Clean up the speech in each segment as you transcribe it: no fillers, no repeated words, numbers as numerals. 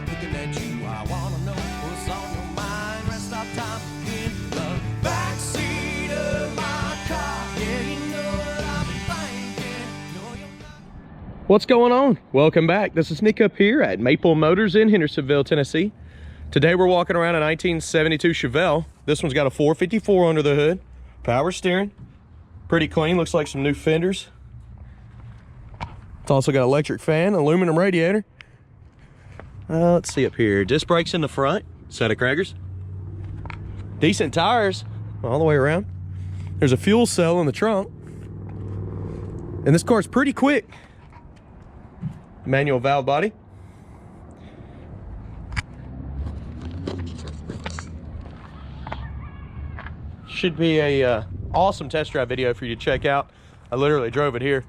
up looking at you. I wanna know what's on your mind. Rest of time in the backseat of my car. Yeah, you know what I've been thinking. No, you're not. What's going on? Welcome back. This is Nick up here at Maple Motors in Hendersonville, Tennessee. Today we're walking around a 1972 Chevelle. This one's got a 454 under the hood, power steering, pretty clean, looks like some new fenders. It's also got electric fan, aluminum radiator. Let's see up here, disc brakes in the front, set of crackers, decent tires all the way around. There's a fuel cell in the trunk, and this car's pretty quick. Manual valve body. Should be a awesome test drive video for you to check out. I literally drove it here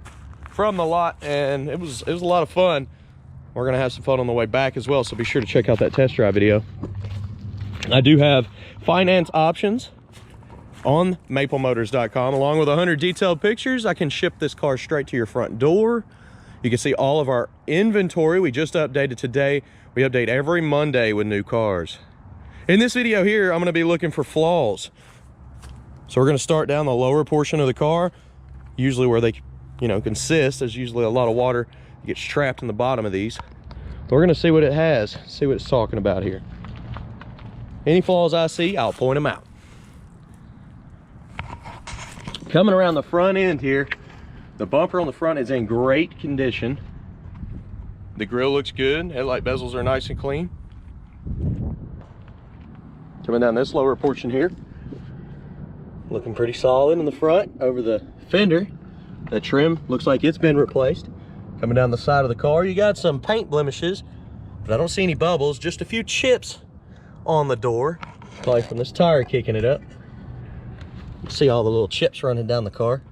from the lot, and it was a lot of fun. We're gonna have some fun on the way back as well, so be sure to check out that test drive video. I do have finance options on maplemotors.com, along with 100 detailed pictures. I can ship this car straight to your front door. You can see all of our inventory. We just updated today. We update every Monday with new cars. In this video here, I'm gonna be looking for flaws. So we're gonna start down the lower portion of the car, usually where they, consist. There's usually a lot of water that gets trapped in the bottom of these. But we're gonna see what it has, see what it's talking about here. Any flaws I see, I'll point them out. Coming around the front end here, the bumper on the front is in great condition. The grille looks good, headlight bezels are nice and clean. Coming down this lower portion here, looking pretty solid in the front. Over the fender, the trim looks like it's been replaced. Coming down the side of the car, you got some paint blemishes, but I don't see any bubbles, just a few chips on the door, probably from this tire kicking it up. See all the little chips running down the car.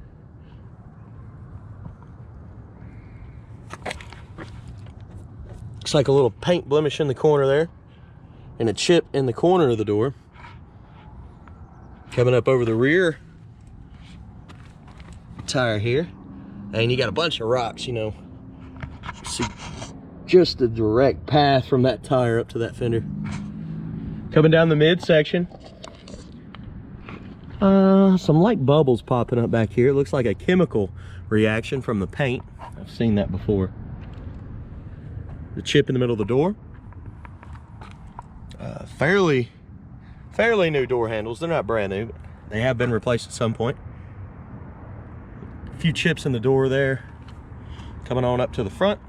Looks like a little paint blemish in the corner there, and a chip in the corner of the door. Coming up over the rear tire here, and you got a bunch of rocks, see just the direct path from that tire up to that fender. Coming down the midsection, some light bubbles popping up back here. It looks like a chemical reaction from the paint. I've seen that before. The chip in the middle of the door. Fairly new door handles. They're not brand new, but they have been replaced at some point. A few chips in the door there. Coming on up to the front.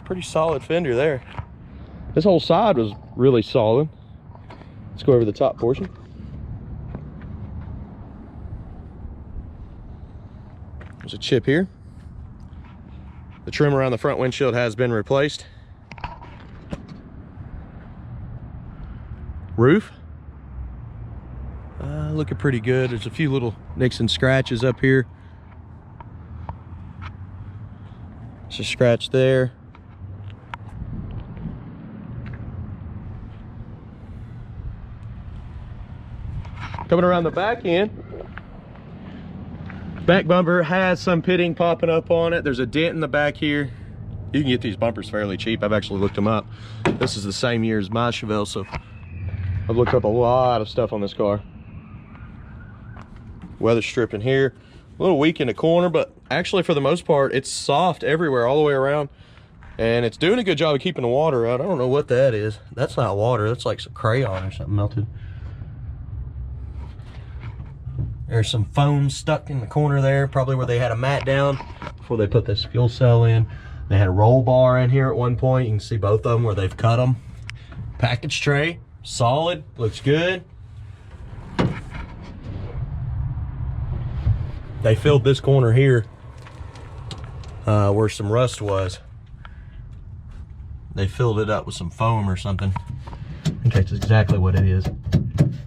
Pretty solid fender there. This whole side was really solid. Let's go over the top portion. There's a chip here. The trim around the front windshield has been replaced. Roof, looking pretty good. There's a few little nicks and scratches up here. There's a scratch there. Coming around the back end, back bumper has some pitting popping up on it. There's a dent in the back here. You can get these bumpers fairly cheap. I've actually looked them up. This is the same year as my Chevelle, so I've looked up a lot of stuff on this car. Weather stripping here, a little weak in the corner, but actually for the most part it's soft everywhere all the way around, and it's doing a good job of keeping the water out. I don't know what that is. That's not water, that's like some crayon or something melted. There's some foam stuck in the corner there, probably where they had a mat down before they put this fuel cell in. They had a roll bar in here at one point. You can see both of them where they've cut them. Package tray, solid, looks good. They filled this corner here where some rust was. They filled it up with some foam or something. I think that's exactly what it is.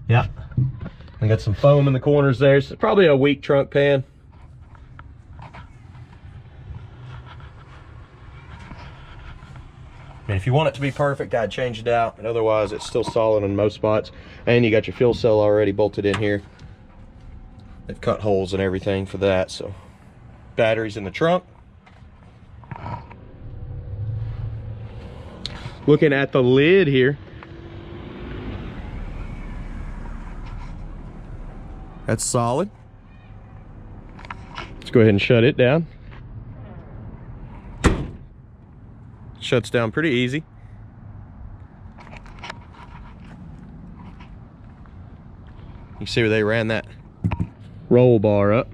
Yeah. I got some foam in the corners there. It's probably a weak trunk pan. And if you want it to be perfect, I'd change it out, but otherwise it's still solid in most spots. And you got your fuel cell already bolted in here. They've cut holes and everything for that. So batteries in the trunk. Looking at the lid here, that's solid. Let's go ahead and shut it down. Shuts down pretty easy. You see where they ran that roll bar up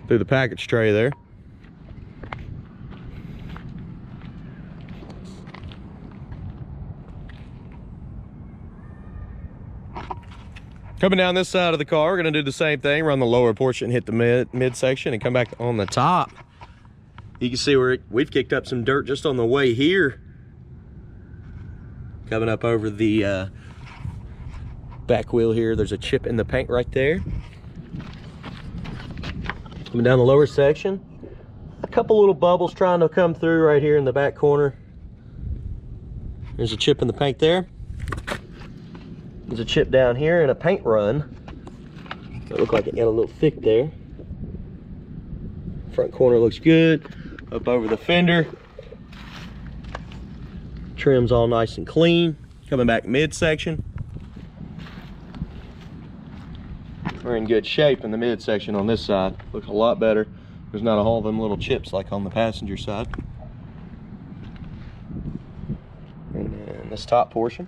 through the package tray there. Coming down this side of the car, we're gonna do the same thing. Run the lower portion, hit the midsection, and come back on the top. You can see where we've kicked up some dirt just on the way here. Coming up over the back wheel here, there's a chip in the paint right there. Coming down the lower section, a couple little bubbles trying to come through right here in the back corner. There's a chip in the paint there. There's a chip down here and a paint run. It looked like it got a little thick there. Front corner looks good. Up over the fender. Trim's all nice and clean. Coming back midsection. We're in good shape in the midsection on this side. Looks a lot better. There's not a whole of them little chips like on the passenger side. And then this top portion.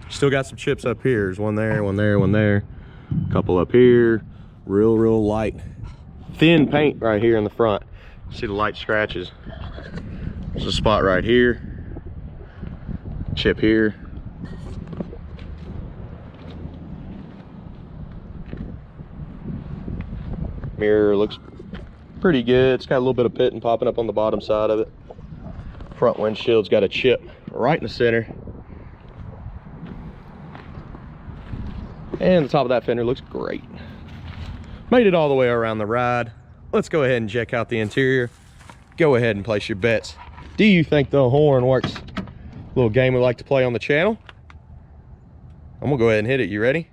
Still got some chips up here. There's one there, one there, one there. A couple up here. Real light, thin paint right here in the front. See the light scratches. There's a spot right here. Chip here. Mirror looks pretty good. It's got a little bit of pitting popping up on the bottom side of it. Front windshield's got a chip right in the center. And the top of that fender looks great. Made it all the way around the ride. Let's go ahead and check out the interior. Go ahead and place your bets. Do you think the horn works? A little game we like to play on the channel. I'm gonna go ahead and hit it. You ready?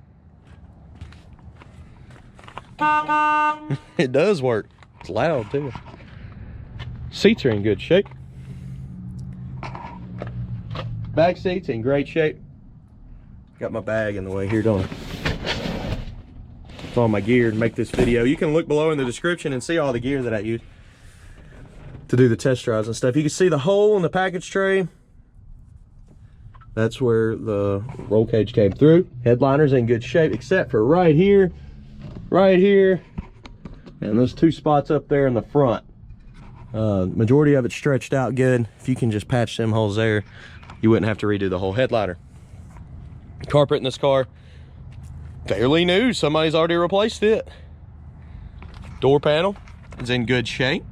It does work. It's loud too. Seats are in good shape. Back seats in great shape. Got my bag in the way here, don't I? It's all my gear to make this video. You can look below in the description and see all the gear that I use to do the test drives and stuff. You can see the hole in the package tray. That's where the roll cage came through. Headliner's in good shape, except for right here, and those two spots up there in the front. Majority of it's stretched out good. If you can just patch them holes there, you wouldn't have to redo the whole headliner. Carpet in this car, fairly new. Somebody's already replaced it. Door panel is in good shape.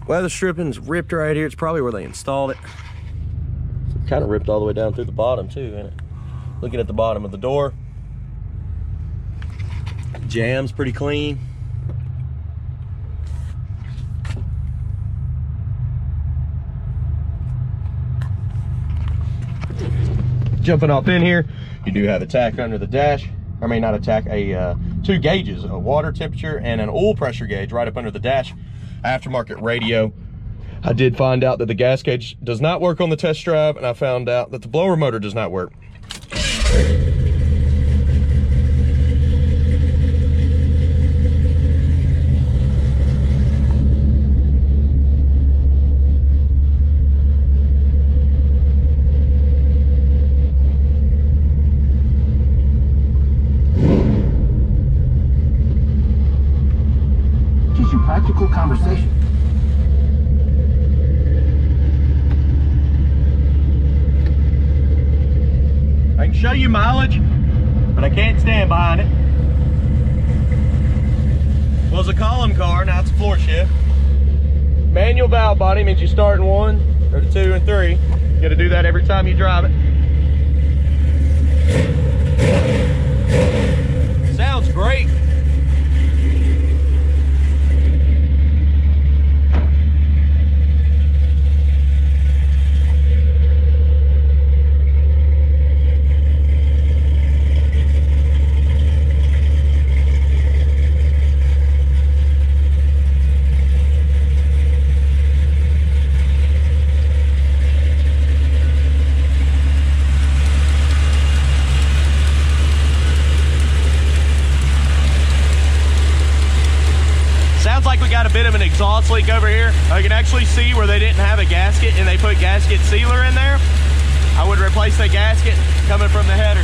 Weather stripping's ripped right here. It's probably where they installed it. It's kind of ripped all the way down through the bottom too, isn't it? Looking at the bottom of the door. Jam's pretty clean. Jumping off in here, you do have a tack under the dash. I mean, not a tack, two gauges, a water temperature and an oil pressure gauge right up under the dash. Aftermarket radio. I did find out that the gas gauge does not work on the test drive, and I found out that the blower motor does not work. Practical conversation. I can show you mileage, but I can't stand behind it. Was a column car, now it's a floor shift. Manual valve body means you start in 1 or 2 and 3. You got to do that every time you drive it. Sounds great. Sounds like we got a bit of an exhaust leak over here. I can actually see where they didn't have a gasket and they put gasket sealer in there. I would replace the gasket coming from the header.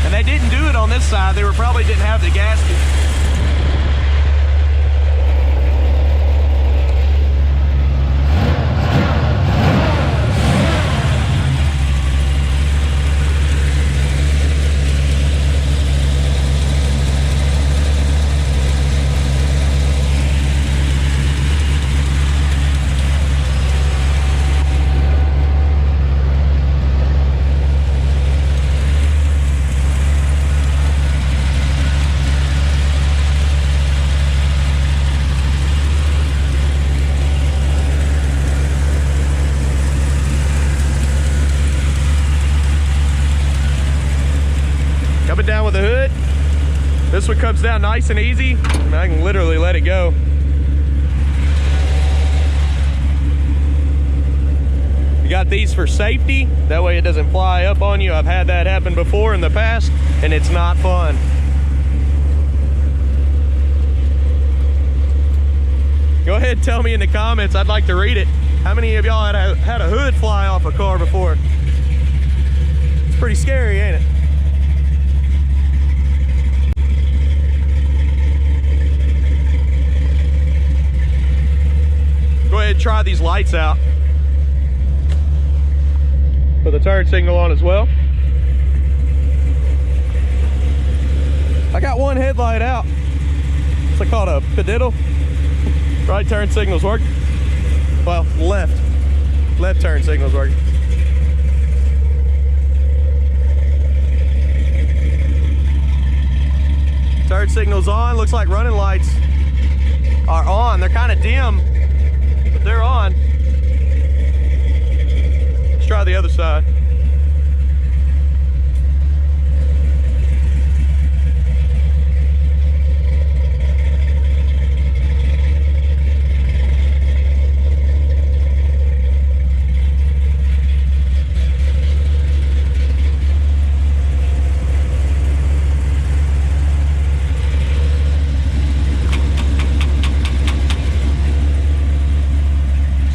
And they didn't do it on this side. They probably didn't have the gasket. Coming down with the hood. This one comes down nice and easy. I can literally let it go. You got these for safety. That way it doesn't fly up on you. I've had that happen before in the past, and it's not fun. Go ahead and tell me in the comments. I'd like to read it. How many of y'all had a hood fly off a car before? It's pretty scary, ain't it? Go ahead and try these lights out. Put the turn signal on as well. I got one headlight out. It's called a pediddle. Right turn signal's working. Well, left turn signal's working. Turn signal's on. Looks like running lights are on. They're kind of dim, but they're on. Let's try the other side.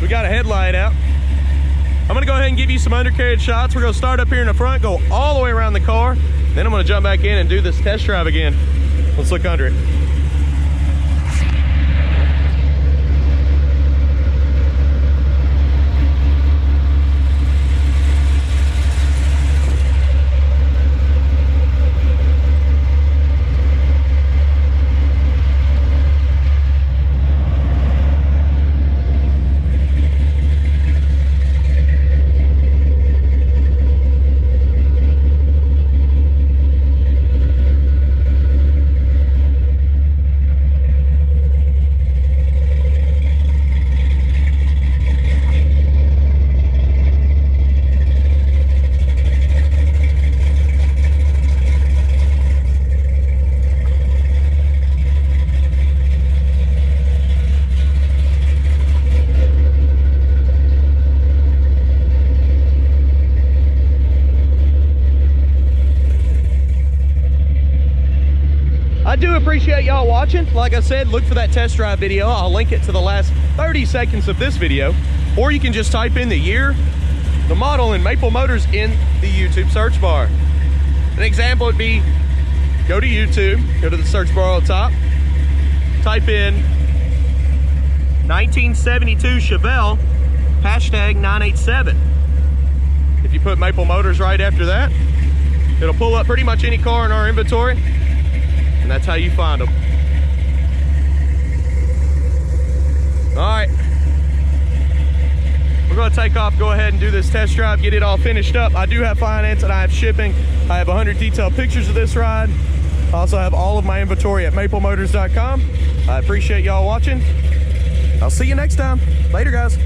We got a headlight out. I'm gonna go ahead and give you some undercarriage shots. We're gonna start up here in the front, go all the way around the car. Then I'm gonna jump back in and do this test drive again. Let's look under it. I do appreciate y'all watching. Like I said, look for that test drive video. I'll link it to the last 30 seconds of this video, or you can just type in the year, the model, and Maple Motors in the YouTube search bar. An example would be, go to YouTube, go to the search bar on the top, type in 1972 Chevelle, hashtag 987. If you put Maple Motors right after that, it'll pull up pretty much any car in our inventory, and that's how you find them. All right, we're gonna take off, go ahead and do this test drive, get it all finished up. I do have finance and I have shipping. I have 100 detailed pictures of this ride. I also have all of my inventory at maplemotors.com. I appreciate y'all watching. I'll see you next time. Later, guys.